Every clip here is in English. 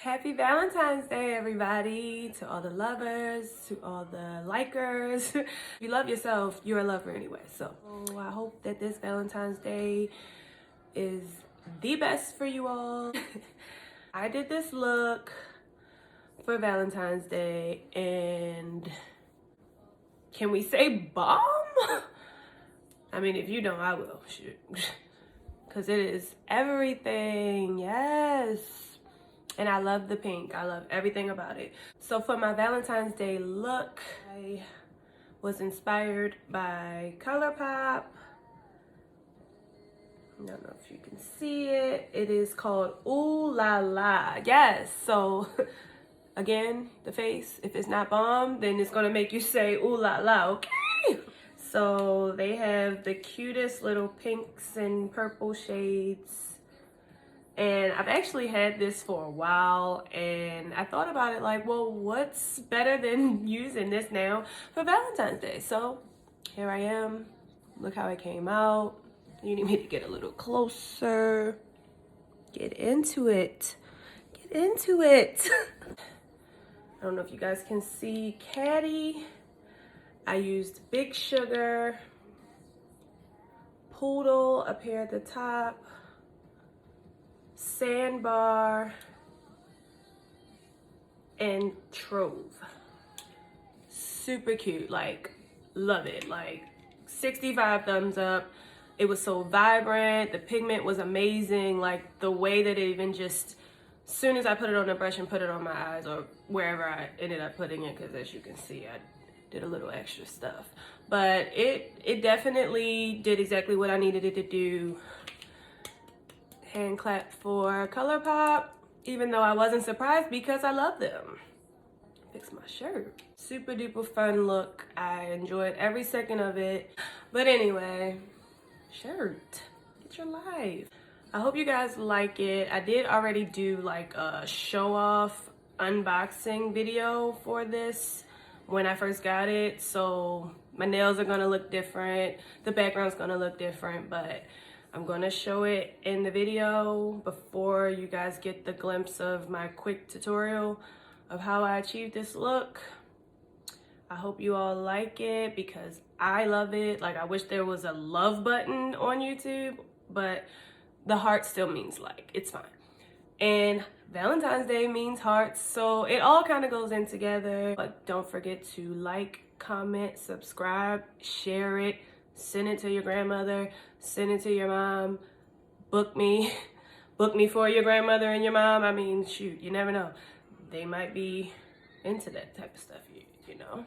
Happy Valentine's Day, everybody. To all the lovers, to all the likers. If you love yourself, you're a lover anyway. So I hope that this Valentine's Day is the best for you all. I did this look for Valentine's Day, and can we say bomb? I mean, if you don't, I will. Shoot. Because it is everything. Yes. And I love the pink. I love everything about it. So for my Valentine's Day look, I was inspired by ColourPop. I don't know if you can see it. It is called Ooh La La. Yes. So again, the face, if it's not bomb, then it's gonna make you say ooh la la, okay? So they have the cutest little pinks and purple shades. And I've actually had this for a while, and I thought about it like, well, what's better than using this now for Valentine's Day? So here I am. Look how it came out. You need me to get a little closer. Get into it. Get into it. I don't know if you guys can see Caddy. I used Big Sugar, Poodle up here at the top, Sandbar, and Trove. Super cute, like, love it. Like, 65 thumbs up. It was so vibrant. The pigment was amazing. Like, the way that it even just, as soon as I put it on the brush and put it on my eyes, or wherever I ended up putting it, because as you can see, I did a little extra stuff. But it definitely did exactly what I needed it to do. Hand clap for ColourPop, even though I wasn't surprised because I love them. Fix my shirt. Super duper fun look. I enjoyed every second of it. But anyway, shirt, get your life. I hope you guys like it. I did already do like a show off unboxing video for this when I first got it. So my nails are gonna look different. The background's gonna look different, but I'm gonna show it in the video before you guys get the glimpse of my quick tutorial of how I achieved this look. I hope you all like it because I love it. Like, I wish there was a love button on YouTube, but the heart still means like, it's fine. And Valentine's Day means hearts, so it all kind of goes in together. But don't forget to like, comment, subscribe, share it, send it to your grandmother, send it to your mom, book me for your grandmother and your mom. I mean, shoot, you never know. They might be into that type of stuff, you know?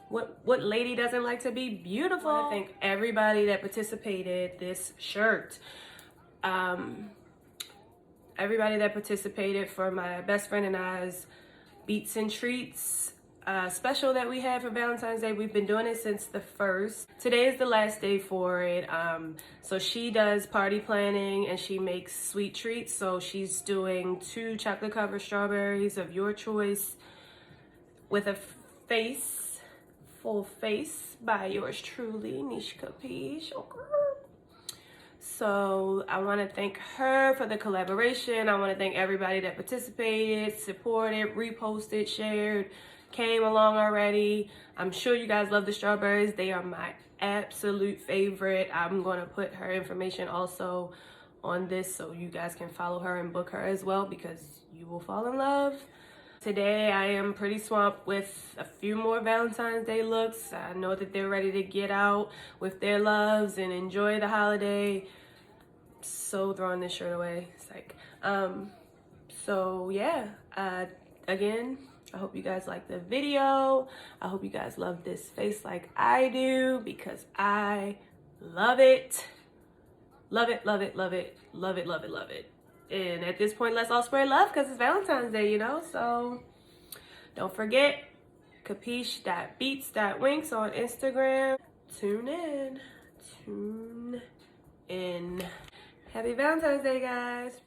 What lady doesn't like to be beautiful? I want to thank everybody that participated this shirt. Everybody that participated for my best friend and I's Beats and Treats special that we had for Valentine's Day. We've been doing it since the 1st. Today is the last day for it. So she does party planning and she makes sweet treats. So she's doing 2 chocolate covered strawberries of your choice with a face, full face by yours truly, Neshkapesh. So I want to thank her for the collaboration. I want to thank everybody that participated, supported, reposted, shared, came along already. I'm sure you guys love the strawberries. They are my absolute favorite. I'm going to put her information also on this so you guys can follow her and book her as well because you will fall in love. Today I am pretty swamped with a few more Valentine's Day looks. I know that they're ready to get out with their loves and enjoy the holiday. So throwing this shirt away. It's like, so yeah, again, I hope you guys like the video. I hope you guys love this face like I do because I love it. Love it, love it, love it, love it, love it, love it. And at this point, let's all spread love because it's Valentine's Day, you know? So don't forget, capiche.beats.winks on Instagram. Tune in. Happy Valentine's Day, guys.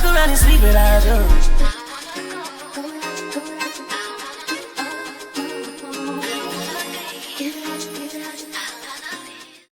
Fuck around and sleep without you.